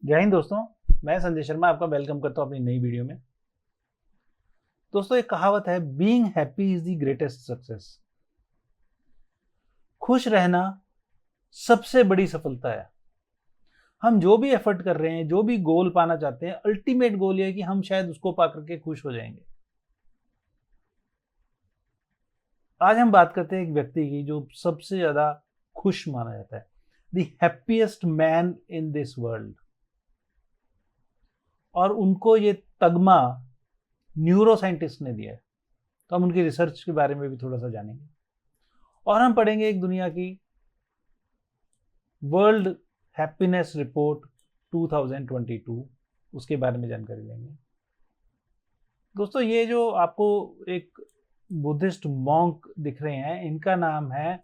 जय हिंद दोस्तों। मैं संजय शर्मा आपका वेलकम करता हूं अपनी नई वीडियो में। दोस्तों, एक कहावत है, being happy is the greatest success. खुश रहना सबसे बड़ी सफलता है। हम जो भी एफर्ट कर रहे हैं, जो भी गोल पाना चाहते हैं, अल्टीमेट गोल ये है कि हम शायद उसको पा करके खुश हो जाएंगे। आज हम बात करते हैं एक व्यक्ति की जो सबसे ज्यादा खुश माना जाता है, the happiest man in this world. और उनको ये तगमा न्यूरो साइंटिस्ट ने दिया है। तो हम उनकी रिसर्च के बारे में भी थोड़ा सा जानेंगे और हम पढ़ेंगे एक दुनिया की वर्ल्ड हैप्पीनेस रिपोर्ट 2022, उसके बारे में जानकारी लेंगे। दोस्तों, ये जो आपको एक बुद्धिस्ट मॉन्क दिख रहे हैं, इनका नाम है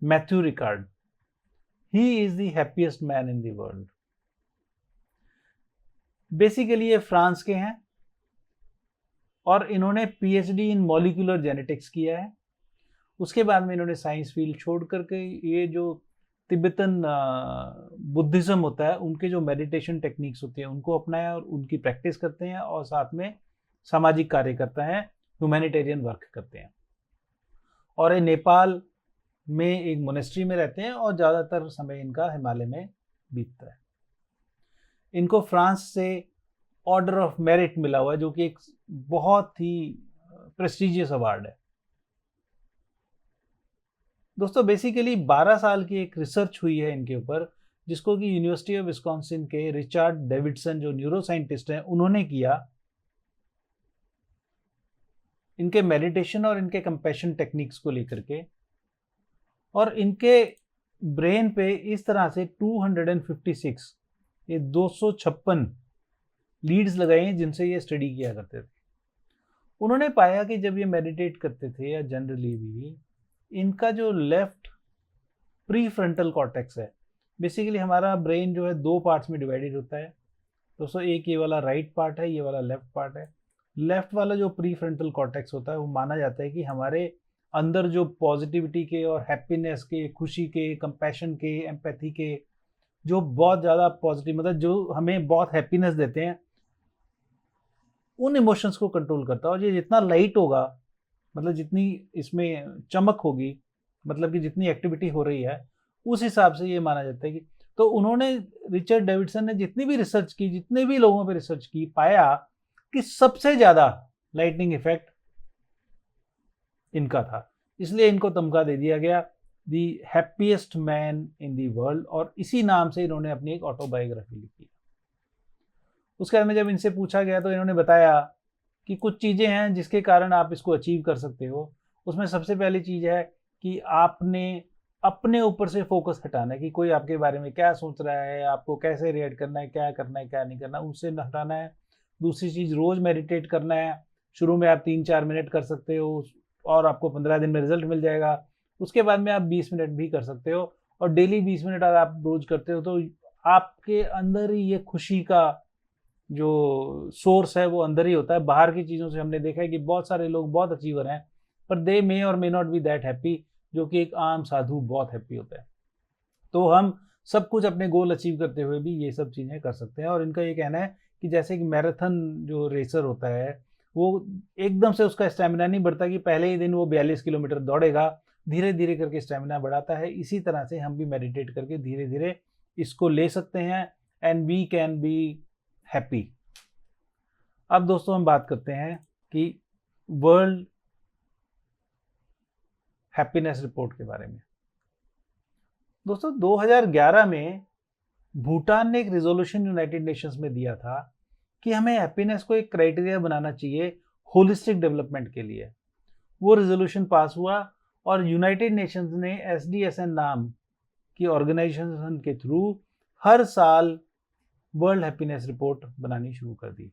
Matthew record. He is the happiest man in the world. Basically ये फ्रांस के हैं और इन्होंने पीएचडी इन मॉलिक्यूलर जेनेटिक्स किया है। उसके बाद में इन्होंने साइंस फील्ड छोड़ करके ये जो तिब्बतन बुद्धिज्म होता है, उनके जो मेडिटेशन टेक्निक्स होती हैं उनको अपनाया और उनकी प्रैक्टिस करते हैं और साथ में सामाजिक कार्य करते हैं, ह्यूमैनिटेरियन वर्क करते हैं। और ये नेपाल में एक मोनेस्ट्री में रहते हैं और ज़्यादातर समय इनका हिमालय में बीतता है। इनको फ्रांस से ऑर्डर ऑफ मेरिट मिला हुआ है, जो कि एक बहुत ही प्रेस्टिजियस अवार्ड है। दोस्तों, बेसिकली 12 साल की एक रिसर्च हुई है इनके ऊपर, जिसको कि यूनिवर्सिटी ऑफ विस्कॉन्सिन के रिचर्ड डेविडसन जो न्यूरो साइंटिस्ट हैं उन्होंने किया। इनके मेडिटेशन और इनके कंपैशन टेक्निक्स को लेकर के, और इनके ब्रेन पे इस तरह से 256 ये 256 लीड्स लगाई हैं जिनसे ये स्टडी किया करते थे। उन्होंने पाया कि जब ये मेडिटेट करते थे या जनरली भी, इनका जो लेफ्ट प्री फ्रंटल कॉर्टेक्स है, बेसिकली हमारा ब्रेन जो है दो पार्ट्स में डिवाइडेड होता है दोस्तों। एक ये वाला राइट पार्ट है, ये वाला लेफ्ट पार्ट है। लेफ्ट वाला जो प्री फ्रंटल कॉर्टेक्स होता है, वो माना जाता है कि हमारे अंदर जो पॉजिटिविटी के और हैप्पीनेस के, खुशी के, कंपैशन के, एम्पैथी के, जो बहुत ज़्यादा पॉजिटिव, मतलब जो हमें बहुत हैप्पीनेस देते हैं, उन इमोशंस को कंट्रोल करता है। और ये जितना लाइट होगा, मतलब जितनी इसमें चमक होगी, मतलब कि जितनी एक्टिविटी हो रही है, उस हिसाब से ये माना जाता है कि, तो उन्होंने, रिचर्ड डेविडसन ने जितनी भी रिसर्च की, जितने भी लोगों पे रिसर्च की, पाया कि सबसे ज्यादा लाइटनिंग इफेक्ट इनका था। इसलिए इनको तमगा दे दिया गया the happiest man in the world, और इसी नाम से इन्होंने अपनी एक ऑटोबायोग्राफी लिखी। उसके बाद में जब इनसे पूछा गया तो इन्होंने बताया कि कुछ चीज़ें हैं जिसके कारण आप इसको अचीव कर सकते हो। उसमें सबसे पहली चीज़ है कि आपने अपने ऊपर से फोकस हटाना है कि कोई आपके बारे में क्या सोच रहा है, आपको कैसे रिएक्ट करना है, क्या करना है, क्या नहीं करना, उससे हटाना है। दूसरी चीज़, रोज़ मेडिटेट करना है। शुरू में आप 3-4 मिनट कर सकते हो और आपको 15 दिन में रिजल्ट मिल जाएगा। उसके बाद में आप 20 मिनट भी कर सकते हो, और डेली 20 मिनट अगर आप रोज करते हो तो आपके अंदर ही ये खुशी का जो सोर्स है वो अंदर ही होता है। बाहर की चीज़ों से हमने देखा है कि बहुत सारे लोग बहुत अचीवर हैं, पर दे मे और may not be that happy, जो कि एक आम साधु बहुत हैप्पी होता है। तो हम सब कुछ अपने गोल अचीव करते हुए भी ये सब चीज़ें कर सकते हैं। और इनका ये कहना है कि जैसे कि मैराथन जो रेसर होता है, वो एकदम से उसका स्टेमिना नहीं बढ़ता कि पहले ही दिन वो 42 किलोमीटर दौड़ेगा, धीरे धीरे करके स्टेमिना बढ़ाता है। इसी तरह से हम भी मेडिटेट करके धीरे धीरे इसको ले सकते हैं, and we can be happy. अब दोस्तों, हम बात करते हैं कि वर्ल्ड हैप्पीनेस रिपोर्ट के बारे में। दोस्तों, 2011 में भूटान ने एक रिजोल्यूशन यूनाइटेड नेशंस में दिया था कि हमें हैप्पीनेस को एक क्राइटेरिया बनाना चाहिए होलिस्टिक डेवलपमेंट के लिए। वो रिजोल्यूशन पास हुआ और यूनाइटेड नेशंस ने एसडीएसएन नाम की ऑर्गेनाइजेशन के थ्रू हर साल वर्ल्ड हैप्पीनेस रिपोर्ट बनानी शुरू कर दी।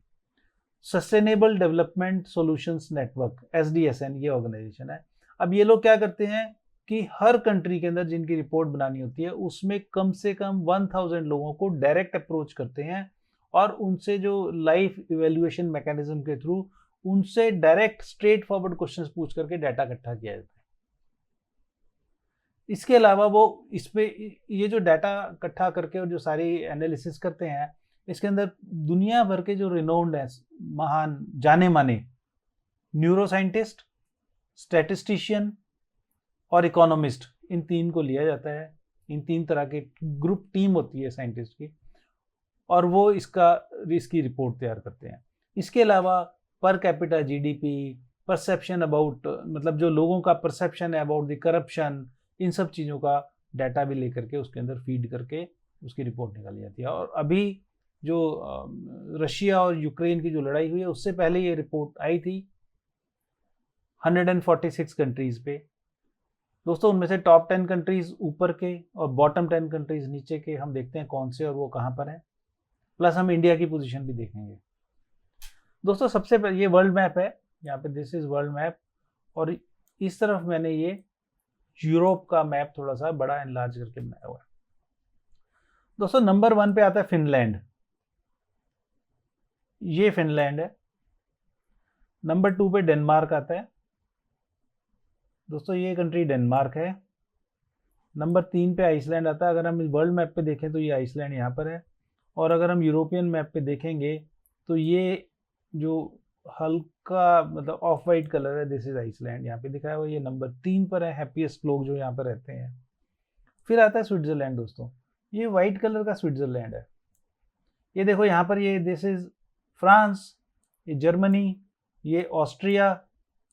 सस्टेनेबल डेवलपमेंट सॉल्यूशंस नेटवर्क, एसडीएसएन, ये ऑर्गेनाइजेशन है। अब ये लोग क्या करते हैं कि हर कंट्री के अंदर जिनकी रिपोर्ट बनानी होती है, उसमें कम से कम 1000 लोगों को डायरेक्ट अप्रोच करते हैं और उनसे जो लाइफ इवेल्युएशन मैकेनिज्म के थ्रू उनसे डायरेक्ट स्ट्रेट फॉरवर्ड क्वेश्चंस पूछ करके डाटा इकट्ठा किया जाता है। इसके अलावा वो इस पे ये जो डाटा इकट्ठा करके और जो सारी एनालिसिस करते हैं, इसके अंदर दुनिया भर के जो रिनोन्ड है, महान जाने माने न्यूरो साइंटिस्ट, स्टैटिस्टिशियन और इकोनॉमिस्ट, इन 3 को लिया जाता है। इन 3 तरह के ग्रुप टीम होती है साइंटिस्ट की, और वो इसकी रिपोर्ट तैयार करते हैं। इसके अलावा per capita GDP, perception about, मतलब जो लोगों का परसेप्शन है अबाउट द करप्शन, इन सब चीज़ों का डाटा भी लेकर के उसके अंदर फीड करके उसकी रिपोर्ट निकाली जाती है। और अभी जो रशिया और यूक्रेन की जो लड़ाई हुई है, उससे पहले ये रिपोर्ट आई थी 146 कंट्रीज पे। दोस्तों उनमें से टॉप 10 कंट्रीज ऊपर के और बॉटम 10 कंट्रीज नीचे के हम देखते हैं कौन से और वो कहाँ पर है, प्लस हम इंडिया की पोजीशन भी देखेंगे। दोस्तों सबसे पहले ये वर्ल्ड मैप है, यहाँ पे दिस इज वर्ल्ड मैप, और इस तरफ मैंने ये यूरोप का मैप थोड़ा सा बड़ा एनलार्ज करके बनाया हुआ है। दोस्तों नंबर 1 पे आता है फिनलैंड, ये फिनलैंड है। नंबर 2 पे डेनमार्क आता है। दोस्तों ये कंट्री डेनमार्क है। नंबर 3 पे आइसलैंड आता है। अगर हम इस वर्ल्ड मैप पे देखें तो ये आइसलैंड यहाँ पर है, और अगर हम यूरोपियन मैप पे देखेंगे तो ये जो हल्का मतलब ऑफ वाइट कलर है, दिस इज आइसलैंड, यहाँ पे दिखाया हुआ, ये नंबर 3 पर है, हैप्पीएस्ट लोग जो यहाँ पर रहते हैं। फिर आता है स्विट्जरलैंड। दोस्तों ये वाइट कलर का स्विट्जरलैंड है। ये देखो यहाँ पर, ये दिस इज फ्रांस, ये जर्मनी, ये ऑस्ट्रिया,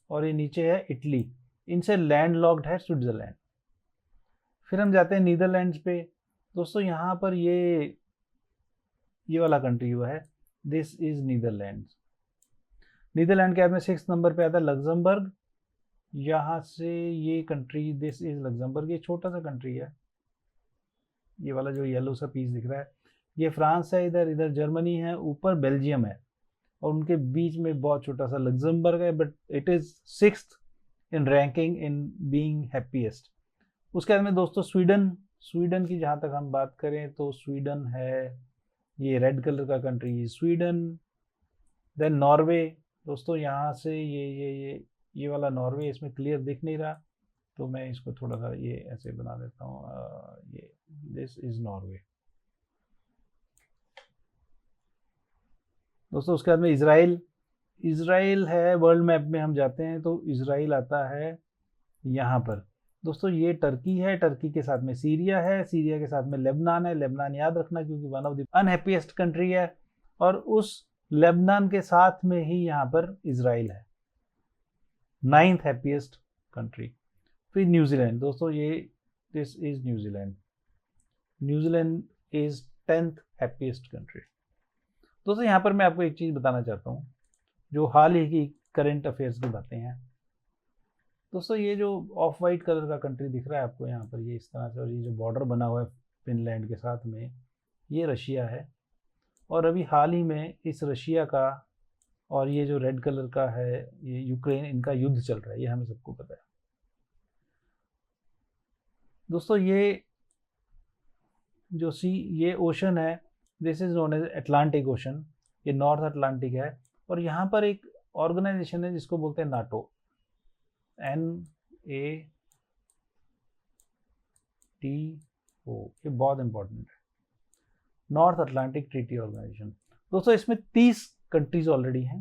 और ये नीचे है इटली। इनसे लैंडलॉक्ड है स्विट्जरलैंड। फिर हम जाते हैं नीदरलैंड्स पे। दोस्तों यहाँ पर ये वाला कंट्री हुआ है, दिस इज नीदरलैंड्स। नीदरलैंड के बाद में 6 नंबर पे आता है लग्जमबर्ग। यहाँ से ये कंट्री, दिस इज लग्जमबर्ग, ये छोटा सा कंट्री है, ये वाला जो येलो सा पीस दिख रहा है, ये फ्रांस है, इधर जर्मनी है, ऊपर बेल्जियम है, और उनके बीच में बहुत छोटा सा लग्जमबर्ग है, but it is 6th in ranking in being happiest. उसके बाद में दोस्तों स्वीडन की जहाँ तक हम बात करें तो स्वीडन है, ये रेड कलर का कंट्री स्वीडन। देन नॉर्वे। दोस्तों यहाँ से ये वाला नॉर्वे, इसमें क्लियर दिख नहीं रहा तो मैं इसको थोड़ा सा ये ऐसे बना देता हूँ, ये दिस इज नॉर्वे। दोस्तों उसके बाद में इज़राइल है। वर्ल्ड मैप में हम जाते हैं तो इज़राइल आता है यहाँ पर। दोस्तों ये टर्की है, टर्की के साथ में सीरिया है, सीरिया के साथ में लेबनान है। लेबनान याद रखना क्योंकि one of the unhappiest country है, और उस लेबनान के साथ में ही यहाँ पर इज़राइल है, 9th हैप्पीएस्ट कंट्री। फिर न्यूजीलैंड। दोस्तों ये this is New Zealand is 10th happiest country. दोस्तों यहाँ पर मैं आपको एक चीज़ बताना चाहता हूँ, जो हाल ही की करंट अफेयर्स की बातें हैं। दोस्तों ये जो ऑफ वाइट कलर का कंट्री दिख रहा है आपको यहाँ पर, ये इस तरह से, और ये जो बॉर्डर बना हुआ है फिनलैंड के साथ में, ये रशिया है। और अभी हाल ही में इस रशिया का और ये जो रेड कलर का है ये यूक्रेन, इनका युद्ध चल रहा है, ये हमें सबको पता है। दोस्तों ये जो ये ओशन है, this is known as Atlantic ocean, ये नॉर्थ अटलांटिक है। और यहाँ पर एक ऑर्गेनाइजेशन है जिसको बोलते हैं नाटो, NATO, ये बहुत इंपॉर्टेंट है, नॉर्थ अटलांटिक ट्रीटी ऑर्गेनाइजेशन। दोस्तों इसमें 30 कंट्रीज ऑलरेडी हैं।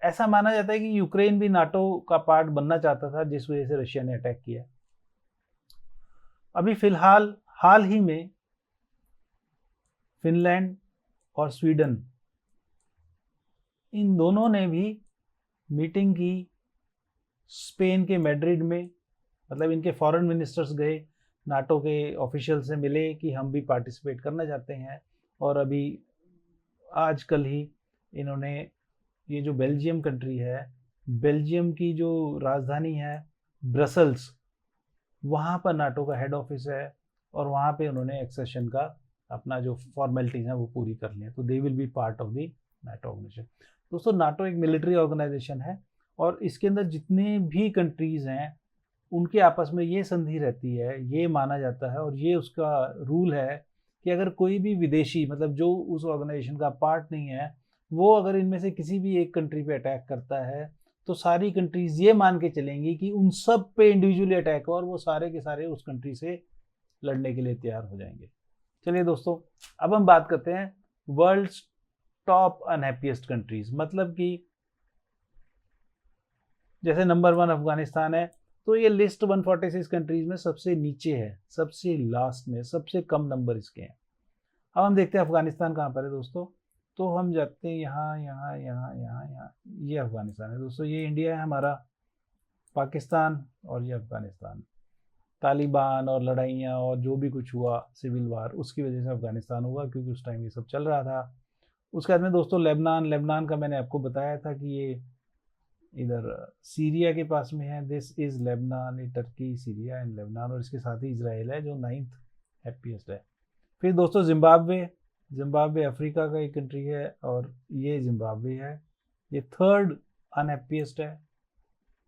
ऐसा माना जाता है कि यूक्रेन भी नाटो का पार्ट बनना चाहता था, जिस वजह से रशिया ने अटैक किया। अभी फिलहाल हाल ही में फिनलैंड और स्वीडन, इन दोनों ने भी मीटिंग की स्पेन के मैड्रिड में। मतलब इनके फॉरेन मिनिस्टर्स गए, नाटो के ऑफिशियल से मिले कि हम भी पार्टिसिपेट करना चाहते हैं। और अभी आजकल ही इन्होंने ये जो बेल्जियम कंट्री है, बेल्जियम की जो राजधानी है ब्रसल्स, वहाँ पर नाटो का हेड ऑफिस है, और वहाँ पे उन्होंने एक्सेशन का अपना जो फॉर्मेलिटीज हैं वो पूरी कर ली है, तो they will be part of the NATO organisation. दोस्तों नाटो एक मिलिट्री ऑर्गेनाइजेशन है, और इसके अंदर जितने भी कंट्रीज हैं उनके आपस में ये संधि रहती है, ये माना जाता है, और ये उसका रूल है कि अगर कोई भी विदेशी, मतलब जो उस ऑर्गेनाइजेशन का पार्ट नहीं है, वो अगर इनमें से किसी भी एक कंट्री पे अटैक करता है तो सारी कंट्रीज ये मान के चलेंगी कि उन सब पे इंडिविजुअली अटैक हो, और वो सारे के सारे उस कंट्री से लड़ने के लिए तैयार हो जाएंगे। चलिए दोस्तों, अब हम बात करते हैं वर्ल्ड टॉप अनहैप्पीएस्ट कंट्रीज। मतलब कि जैसे नंबर 1 अफगानिस्तान है, तो ये लिस्ट 146 कंट्रीज में सबसे नीचे है, सबसे लास्ट में, सबसे कम नंबर इसके हैं। अब हम देखते हैं अफगानिस्तान कहाँ पर है दोस्तों। तो हम जाते हैं यहाँ यहाँ यहाँ यहाँ यहाँ, ये अफगानिस्तान है दोस्तों। ये इंडिया है हमारा, पाकिस्तान और ये अफगानिस्तान। तालिबान और लड़ाइयाँ और जो भी कुछ हुआ सिविल वार, उसकी वजह से अफगानिस्तान हुआ, क्योंकि उस टाइम ये सब चल रहा था। उसके बाद में दोस्तों लेबनान का मैंने आपको बताया था कि ये इधर सीरिया के पास में है। दिस इज लेबनान, ये टर्की, सीरिया एंड लेबनान, और इसके साथ ही इजराइल है जो 9th हैप्पीएस्ट है। फिर दोस्तों जिम्बाब्वे अफ्रीका का एक कंट्री है, और ये जिम्बाब्वे है, ये 3rd अनहैप्पीएस्ट है।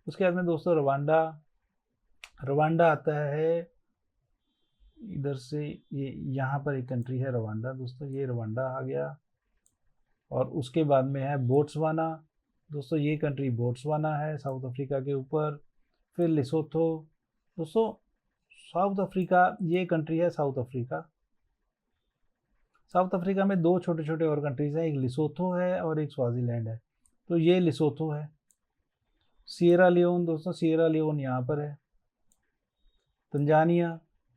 उसके बाद में दोस्तों रवांडा आता है इधर से, ये यहाँ पर एक कंट्री है रवांडा दोस्तों, ये रवांडा आ गया। और उसके बाद में है बोट्सवाना दोस्तों, ये कंट्री बोट्सवाना है साउथ अफ्रीका के ऊपर। फिर लिसोथो दोस्तों, साउथ अफ्रीका, ये कंट्री है साउथ अफ्रीका। साउथ अफ्रीका में 2 छोटे छोटे और कंट्रीज हैं, एक लिसोथो है और एक स्वाजीलैंड है, तो ये लिसोथो है। सिएरा लियोन दोस्तों, सिएरा लियोन यहाँ पर है। तंजानिया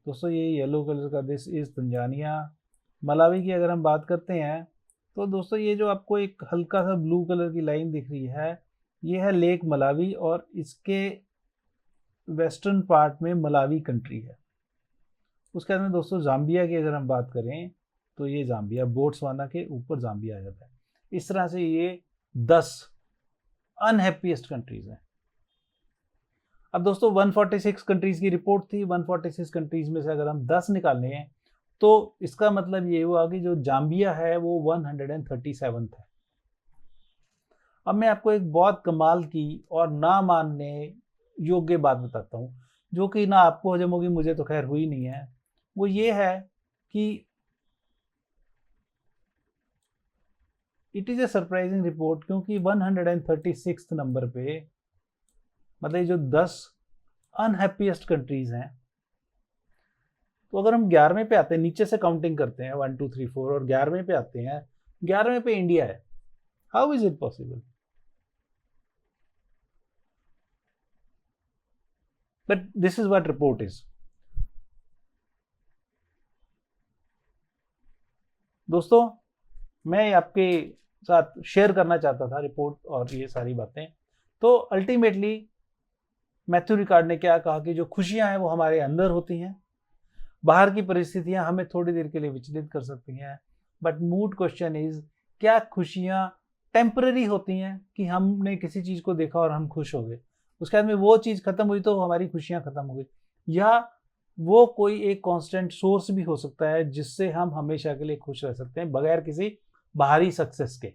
दोस्तों, ये येलो कलर का, दिस इज तंजानिया। मलावी की अगर हम बात करते हैं तो दोस्तों, ये जो आपको एक हल्का सा ब्लू कलर की लाइन दिख रही है, ये है लेक मलावी, और इसके वेस्टर्न पार्ट में मलावी कंट्री है। उसके बाद में दोस्तों जाम्बिया की अगर हम बात करें तो ये जाम्बिया, बोट्सवाना के ऊपर जाम्बिया आ जाता है। इस तरह से ये 10 अनहैप्पीएस्ट कंट्रीज हैं। अब दोस्तों 146 कंट्रीज की रिपोर्ट थी, 146 कंट्रीज में से अगर हम 10 निकालने हैं तो इसका मतलब ये हुआ कि जो जाम्बिया है वो 137th है। अब मैं आपको एक बहुत कमाल की और ना मानने योग्य बात बताता हूँ, जो कि ना आपको हजम होगी, मुझे तो खैर हुई नहीं है। वो ये है कि it is a surprising report, क्योंकि 136 नंबर पे, मतलब जो 10 अनहैप्पीएस्ट कंट्रीज हैं, तो अगर हम 11वें पे आते हैं, नीचे से काउंटिंग करते हैं 1 2 3 4 और 11वें पे आते हैं, 11वें पे इंडिया है। How is it possible? But this is what report is. दोस्तों, मैं आपके साथ शेयर करना चाहता था रिपोर्ट और ये सारी बातें। तो अल्टीमेटली मैथ्यू रिकार्ड ने क्या कहा कि जो खुशियां हैं वो हमारे अंदर होती हैं, बाहर की परिस्थितियां हमें थोड़ी देर के लिए विचलित कर सकती हैं, बट मूड क्वेश्चन इज, क्या खुशियां टेम्पररी होती हैं कि हमने किसी चीज को देखा और हम खुश हो गए, उसके बाद में वो चीज खत्म हुई तो हमारी खुशियां खत्म हो गई, या वो कोई एक कांस्टेंट सोर्स भी हो सकता है जिससे हम हमेशा के लिए खुश रह सकते हैं बगैर किसी बाहरी सक्सेस के।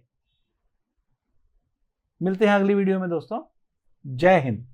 मिलते हैं अगली वीडियो में दोस्तों। जय हिंद।